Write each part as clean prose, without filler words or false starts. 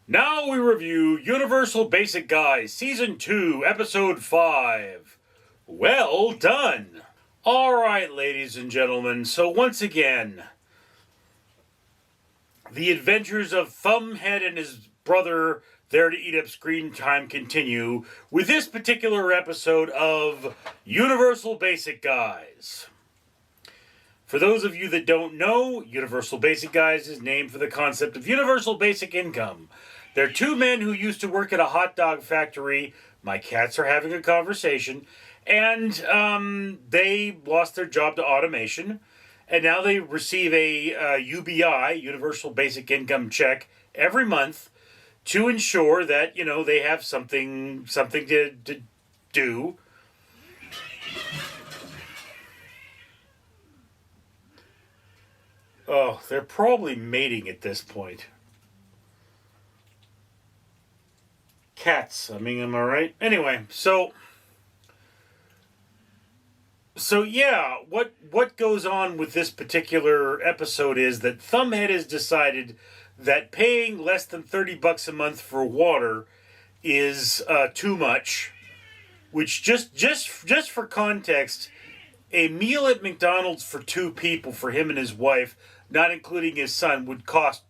Now we review Universal Basic Guys, Season 2, Episode 5. Well done! Alright, ladies and gentlemen, so once again, the adventures of Thumbhead and his brother there to eat up screen time continue with this particular episode of Universal Basic Guys. For those of you that don't know, Universal Basic Guys is named for the concept of universal basic income. They're two men who used to work at a hot dog factory. My cats are having a conversation. And they lost their job to automation. And now they receive a UBI, Universal Basic Income check, every month to ensure that, you know, they have something to do. Oh, they're probably mating at this point. Cats, I mean, am I right? Anyway, so yeah, what goes on with this particular episode is that Thumbhead has decided that paying less than $30 a month for water is too much. Which just for context, a meal at McDonald's for two people, for him and his wife, not including his son, would cost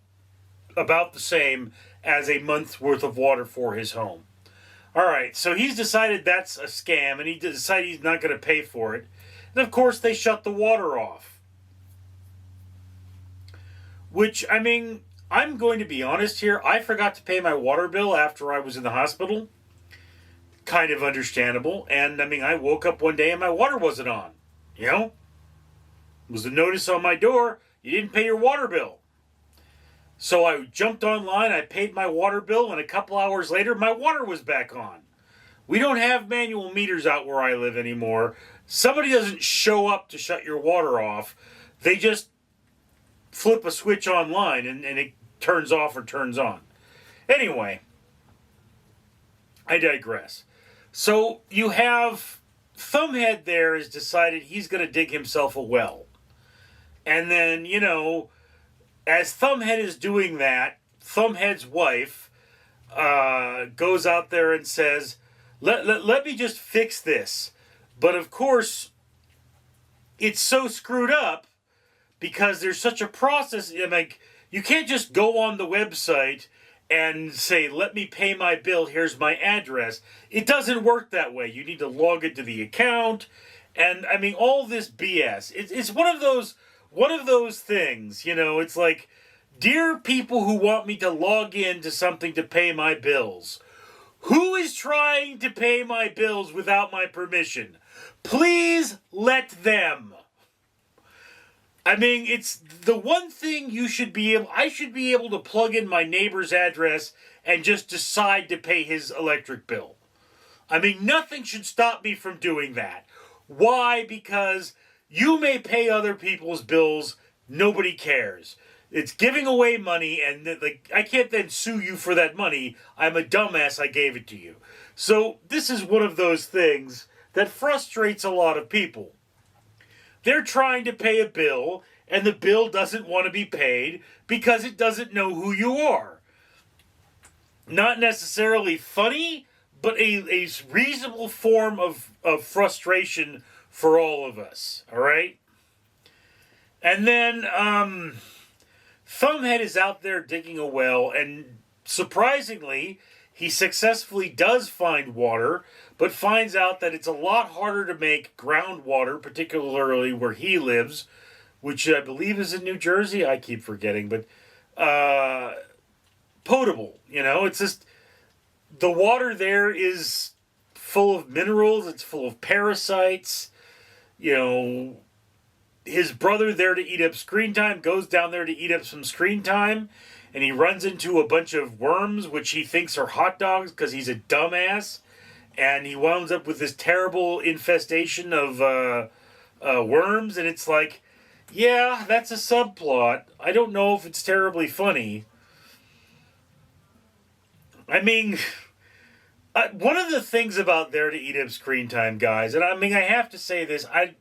about the same as a month's worth of water for his home. Alright, so he's decided that's a scam, and he decided he's not going to pay for it. And of course, they shut the water off. Which, I mean, I'm going to be honest here, I forgot to pay my water bill after I was in the hospital. Kind of understandable. And, I mean, I woke up one day and my water wasn't on. You know? There was a notice on my door, you didn't pay your water bill. So I jumped online, I paid my water bill, and a couple hours later, my water was back on. We don't have manual meters out where I live anymore. Somebody doesn't show up to shut your water off. They just flip a switch online and it turns off or turns on. Anyway, I digress. So you have Thumbhead there has decided he's going to dig himself a well. And then, you know, as Thumbhead is doing that, Thumbhead's wife goes out there and says, let me just fix this. But of course, it's so screwed up because there's such a process. Like, you can't just go on the website and say, let me pay my bill, here's my address. It doesn't work that way. You need to log into the account. And, I mean, all this BS. It's one of those things, you know, it's like, dear people who want me to log in to something to pay my bills, who is trying to pay my bills without my permission? Please let them. I mean, it's the one thing I should be able to plug in my neighbor's address and just decide to pay his electric bill. I mean, nothing should stop me from doing that. Why? Because you may pay other people's bills, nobody cares. It's giving away money, and like, I can't then sue you for that money. I'm a dumbass, I gave it to you. So this is one of those things that frustrates a lot of people. They're trying to pay a bill, and the bill doesn't want to be paid because it doesn't know who you are. Not necessarily funny, but a reasonable form of frustration for all of us, all right? And then Thumbhead is out there digging a well, and surprisingly, he successfully does find water, but finds out that it's a lot harder to make groundwater, particularly where he lives, which I believe is in New Jersey. I keep forgetting, but potable, you know? It's just, the water there is full of minerals, it's full of parasites. You know, his brother there to eat up screen time goes down there to eat up some screen time, and he runs into a bunch of worms, which he thinks are hot dogs because he's a dumbass, and he winds up with this terrible infestation of worms, and it's like, yeah, that's a subplot. I don't know if it's terribly funny. I mean, one of the things about there to eat up screen time, guys, and I mean, I have to say this, I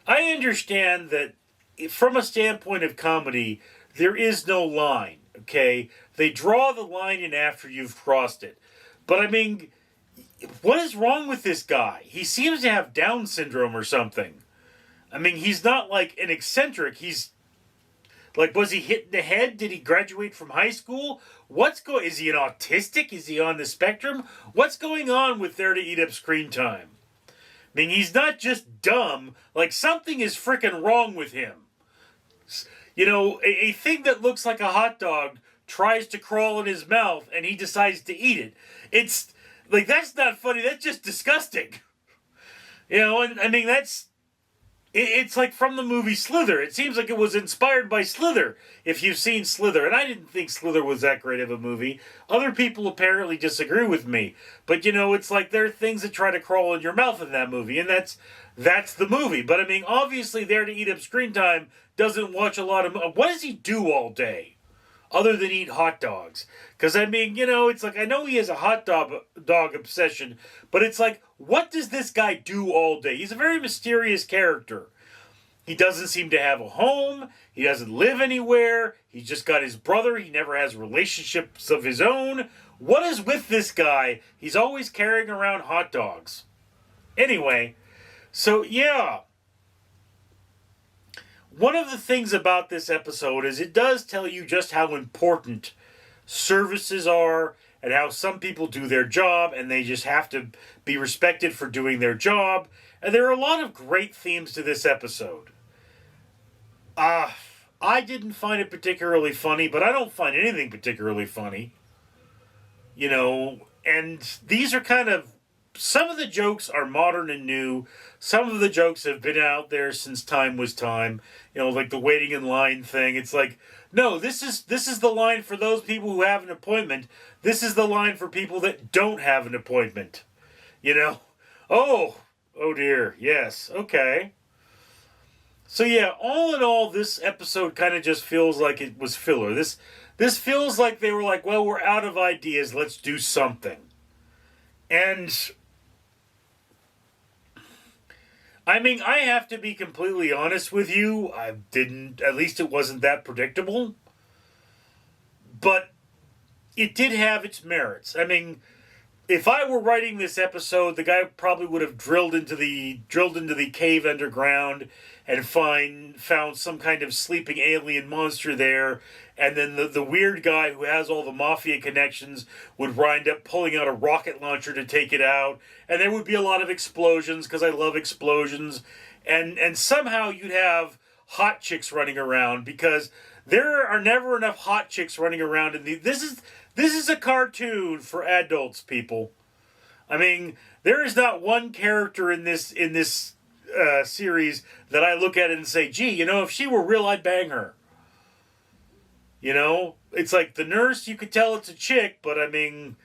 understand that from a standpoint of comedy, there is no line, okay? they draw the line in after you've crossed it. But I mean, what is wrong with this guy? He seems to have Down syndrome or something. I mean, he's not like an eccentric. He's like, was he hit in the head? Did he graduate from high school? Is he an autistic? Is he on the spectrum? What's going on with There to Eat Up screen time? I mean, he's not just dumb. Like, something is freaking wrong with him. You know, a thing that looks like a hot dog tries to crawl in his mouth and he decides to eat it. It's, like, that's not funny. That's just disgusting. You know, and I mean, it's like from the movie Slither. It seems like it was inspired by Slither, if you've seen Slither. And I didn't think Slither was that great of a movie. Other people apparently disagree with me. But, you know, it's like there are things that try to crawl in your mouth in that movie. And that's the movie. But, I mean, obviously There to Eat Up screen time doesn't watch a lot of... What does he do all day other than eat hot dogs? Because, I mean, you know, it's like, I know he has a hot dog obsession, but it's like, what does this guy do all day? He's a very mysterious character. He doesn't seem to have a home. He doesn't live anywhere. He's just got his brother. He never has relationships of his own. What is with this guy? He's always carrying around hot dogs. Anyway, so yeah. One of the things about this episode is it does tell you just how important services are and how some people do their job and they just have to be respected for doing their job. And there are a lot of great themes to this episode. I didn't find it particularly funny, but I don't find anything particularly funny. You know, and these are kind of... Some of the jokes are modern and new. Some of the jokes have been out there since time was time. You know, like the waiting in line thing. It's like, no, this is the line for those people who have an appointment. This is the line for people that don't have an appointment. You know? Oh dear. Yes. Okay. So yeah, all in all, this episode kind of just feels like it was filler. This feels like they were like, well, we're out of ideas. Let's do something. And... I mean, I have to be completely honest with you. At least it wasn't that predictable. But it did have its merits. I mean, if I were writing this episode, the guy probably would have drilled into the cave underground and found some kind of sleeping alien monster there. And then the weird guy who has all the mafia connections would wind up pulling out a rocket launcher to take it out. And there would be a lot of explosions, because I love explosions. And somehow you'd have hot chicks running around, because there are never enough hot chicks running around. This is a cartoon for adults, people. I mean, there is not one character in this series that I look at it and say, gee, you know, if she were real, I'd bang her. You know, it's like the nurse, you could tell it's a chick, but I mean,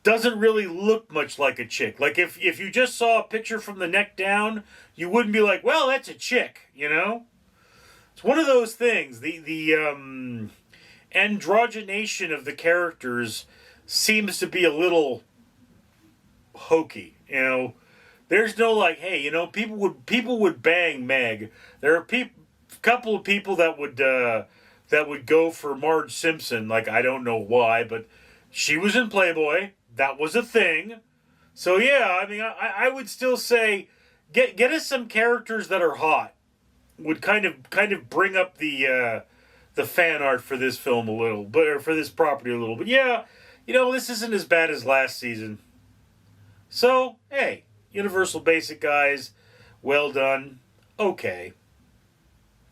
doesn't really look much like a chick. Like if you just saw a picture from the neck down, you wouldn't be like, well, that's a chick, you know? It's one of those things. The androgenation of the characters seems to be a little hokey, you know? There's no like, hey, you know, people would bang Meg. There are couple of people that would go for Marge Simpson. Like, I don't know why, but she was in Playboy. That was a thing. So yeah, I mean, I would still say get us some characters that are hot. Would kind of bring up the fan art for this film a little, or for this property a little. But yeah, you know, this isn't as bad as last season. So hey, Universal Basic guys, well done. Okay.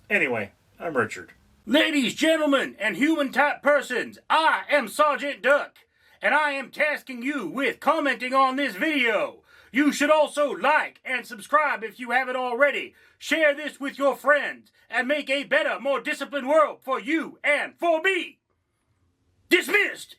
Anyway, I'm Richard. Ladies, gentlemen, and human-type persons, I am Sergeant Duck, and I am tasking you with commenting on this video. You should also like and subscribe if you haven't already. Share this with your friends, and make a better, more disciplined world for you and for me. Dismissed!